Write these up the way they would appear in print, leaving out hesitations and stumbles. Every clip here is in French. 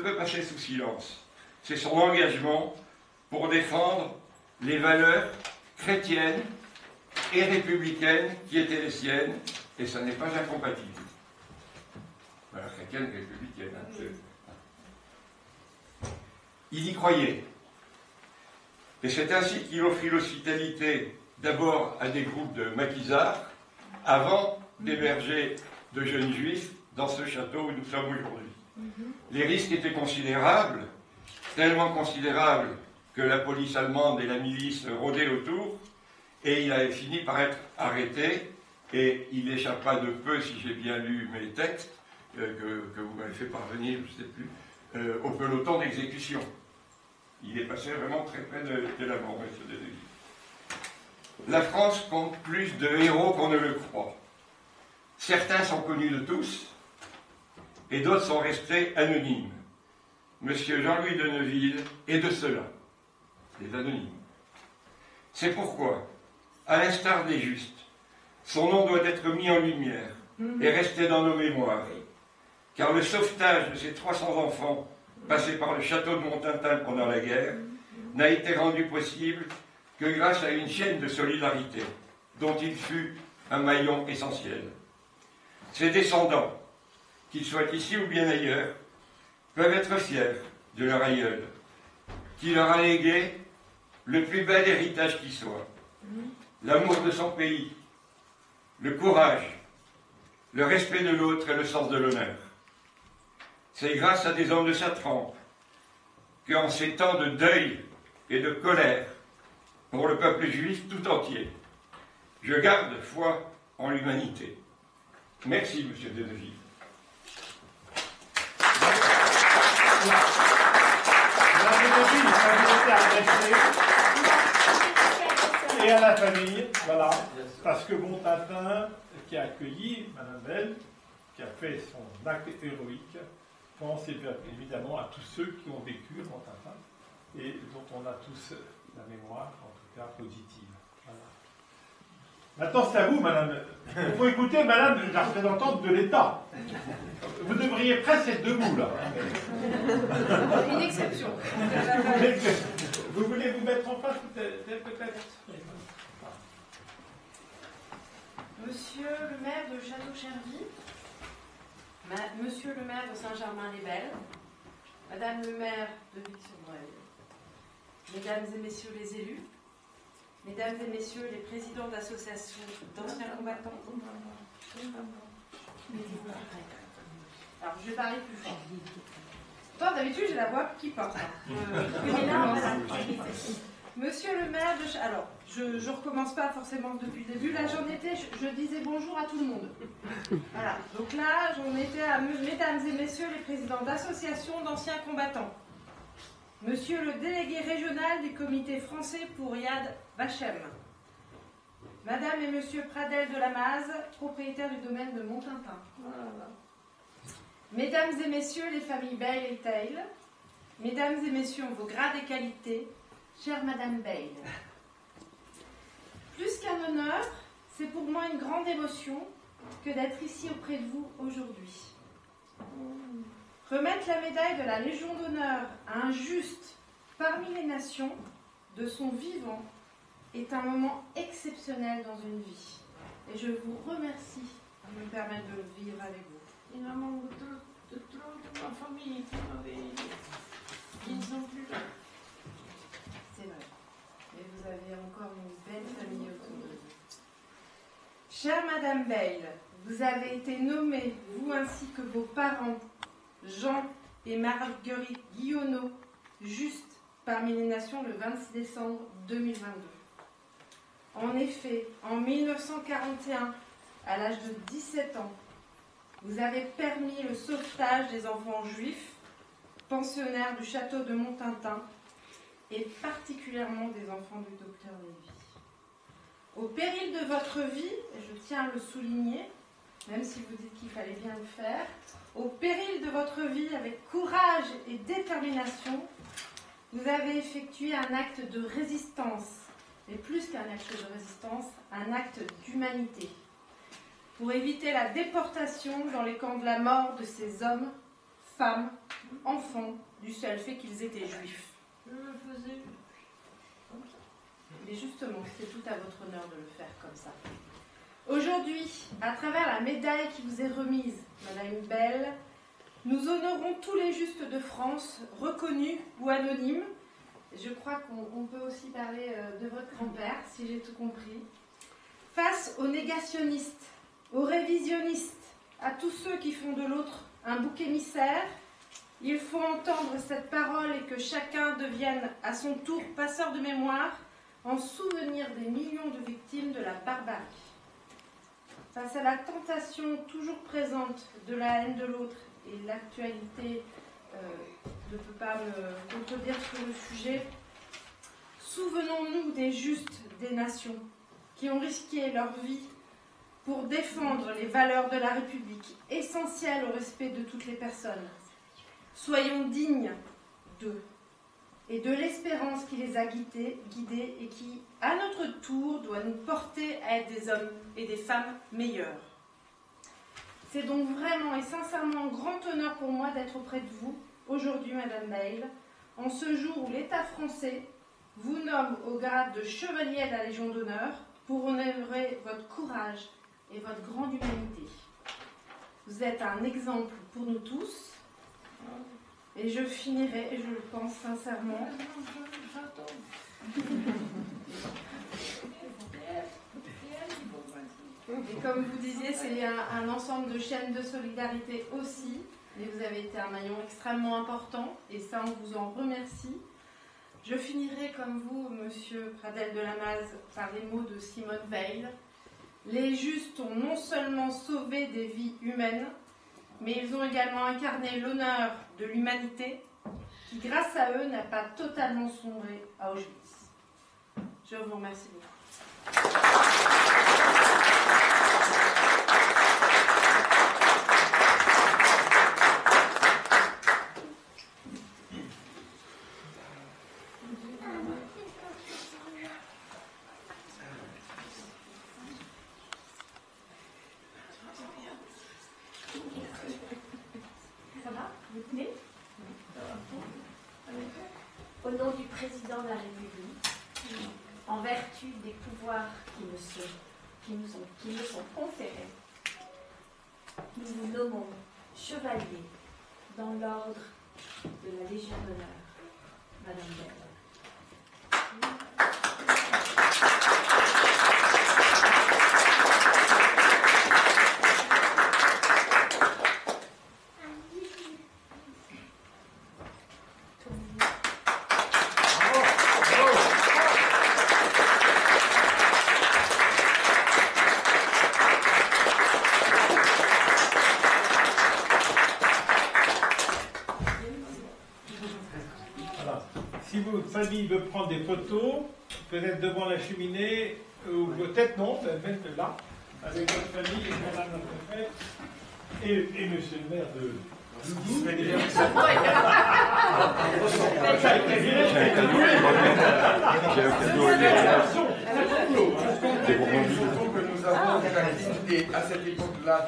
peut passer sous silence, c'est son engagement pour défendre les valeurs chrétiennes et républicaines qui étaient les siennes, et ça n'est pas incompatible. Valeurs chrétiennes et républicaines. Il y croyait. Et c'est ainsi qu'il offrit l'hospitalité d'abord à des groupes de maquisards, avant d'héberger de jeunes juifs dans ce château où nous sommes aujourd'hui. Les risques étaient considérables, tellement considérables que la police allemande et la milice rôdaient autour, et il avait fini par être arrêté, et il échappa de peu, si j'ai bien lu mes textes, que vous m'avez fait parvenir, je ne sais plus, au peloton d'exécution. Il est passé vraiment très près de la mort, monsieur Deneuve. La France compte plus de héros qu'on ne le croit. Certains sont connus de tous, et d'autres sont restés anonymes. Monsieur Jean-Louis de Neuville est de ceux-là, les anonymes. C'est pourquoi, à l'instar des justes, son nom doit être mis en lumière et rester dans nos mémoires, car le sauvetage de ces 300 enfants passés par le château de Montintin pendant la guerre n'a été rendu possible que grâce à une chaîne de solidarité dont il fut un maillon essentiel. Ses descendants, qu'ils soient ici ou bien ailleurs, peuvent être fiers de leur aïeul, qui leur a légué le plus bel héritage qui soit, l'amour de son pays, le courage, le respect de l'autre et le sens de l'honneur. C'est grâce à des hommes de sa trempe qu'en ces temps de deuil et de colère pour le peuple juif tout entier, je garde foi en l'humanité. Merci, monsieur Deneuve. Et à la famille, voilà, parce que Montintin, qui a accueilli Madame Belle, qui a fait son acte héroïque, pense évidemment à tous ceux qui ont vécu Montintin et dont on a tous la mémoire, en tout cas positive. Voilà. Maintenant, c'est à vous, Madame. Il faut écouter Madame la représentante de l'État. Vous devriez presque être debout, là. Une exception. Vous voulez vous mettre en face, peut-être? Monsieur le maire de Château-Chergy, Monsieur le maire de Saint-Germain-les-Belles, Madame le maire de Vic-sur-Breuil, Mesdames et Messieurs les élus, Mesdames et Messieurs les présidents d'associations d'anciens combattants. Alors, je vais parler plus fort. Toi, d'habitude, j'ai la voix qui porte. Mais là, voilà. Monsieur le maire de... Alors, je ne recommence pas forcément depuis le début. Là, j'en étais, je disais bonjour à tout le monde. Voilà. Donc là, j'en étais à Mesdames et Messieurs les présidents d'associations d'anciens combattants. Monsieur le délégué régional du comité français pour Yad Vashem. Madame et Monsieur Pradel de Lamaze, propriétaire du domaine de Montintin. Mesdames et Messieurs les familles Bale et Tail, Mesdames et Messieurs en vos grades et qualités, chère Madame Bale. Plus qu'un honneur, c'est pour moi une grande émotion que d'être ici auprès de vous aujourd'hui. Remettre la médaille de la Légion d'honneur à un juste parmi les nations de son vivant est un moment exceptionnel dans une vie. Et je vous remercie de me permettre de le vivre avec vous. Il en manque de ma famille qui ne sont plus là. C'est vrai. Et vous avez encore une belle famille autour de vous. Chère Madame Bale, vous avez été nommée, vous ainsi que vos parents, Jean et Marguerite Guillonneau, juste parmi les nations le 26 décembre 2022. En effet, en 1941, à l'âge de 17 ans, vous avez permis le sauvetage des enfants juifs, pensionnaires du château de Montintin, et particulièrement des enfants du docteur Lévy. Au péril de votre vie, et je tiens à le souligner, même si vous dites qu'il fallait bien le faire, au péril de votre vie, avec courage et détermination, vous avez effectué un acte de résistance, mais plus qu'un acte de résistance, un acte d'humanité, pour éviter la déportation dans les camps de la mort de ces hommes, femmes, enfants, du seul fait qu'ils étaient juifs. Je le faisais comme ça. Mais justement, c'est tout à votre honneur de le faire comme ça. Aujourd'hui, à travers la médaille qui vous est remise, Madame Belle, nous honorons tous les justes de France, reconnus ou anonymes. Je crois qu'on peut aussi parler de votre grand-père, si j'ai tout compris. Face aux négationnistes, aux révisionnistes, à tous ceux qui font de l'autre un bouc émissaire, il faut entendre cette parole et que chacun devienne à son tour passeur de mémoire en souvenir des millions de victimes de la barbarie. Face à la tentation toujours présente de la haine de l'autre, et l'actualité ne peut pas me contredire sur le sujet, souvenons-nous des justes des nations qui ont risqué leur vie pour défendre les valeurs de la République, essentielles au respect de toutes les personnes. Soyons dignes d'eux et de l'espérance qui les a guidés et qui, à notre tour, doit nous porter à être des hommes et des femmes meilleurs. C'est donc vraiment et sincèrement un grand honneur pour moi d'être auprès de vous, aujourd'hui, Madame Bayle, en ce jour où l'État français vous nomme au grade de chevalier de la Légion d'honneur pour honorer votre courage et votre grande humanité. Vous êtes un exemple pour nous tous, et je finirai, je le pense sincèrement, et comme vous disiez, c'est un ensemble de chaînes de solidarité aussi, et vous avez été un maillon extrêmement important, et ça on vous en remercie. Je finirai comme vous, Monsieur Pradel de Lamaze, par les mots de Simone Veil. Les justes ont non seulement sauvé des vies humaines, mais ils ont également incarné l'honneur de l'humanité, qui grâce à eux n'a pas totalement sombré à Auschwitz. Je vous remercie beaucoup. Au nom du président de la République, en vertu des pouvoirs qui nous sont conférés, nous vous nommons chevalier dans l'ordre de la Légion d'honneur, Madame Belle. Si votre famille veut prendre des photos, peut-être devant la cheminée, ou peut-être non, même là, avec votre famille et madame la préfète, et monsieur le maire de Doudou. Et à cette époque-là,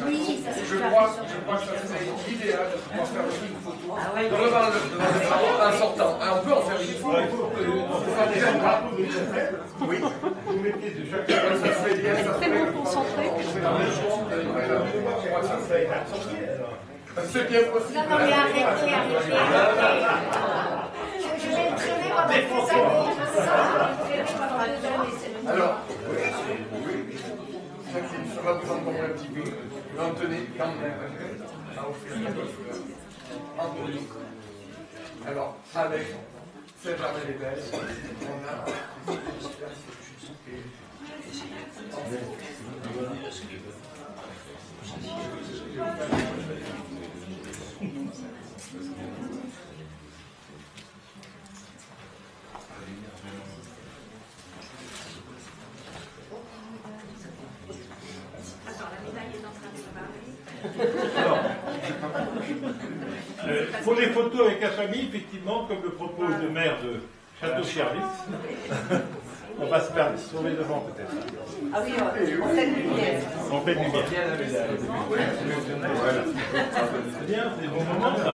Oui, ça je crois que ça serait idéal de pouvoir faire aussi une photo devant le salon en sortant. On peut en faire une photo. Oui. Vous mettez de chaque côté. Ça serait bien, ça serait bien. concentré. C'est bien possible. Non, mais arrêtez. Je vais traîner pendant des années, je sens. Alors, ça va vous encombrer un petit peu. Mais on tenait quand même à offrir quelque chose entre nous. Alors, avec Saint-Germain-les-Belles, on a... Pour les photos avec la famille, effectivement, comme le propose le maire de château service. On va se faire sauver devant peut-être. Ah oui, en pleine lumière. En pleine lumière. Voilà. C'est bien, c'est le bon moment ça.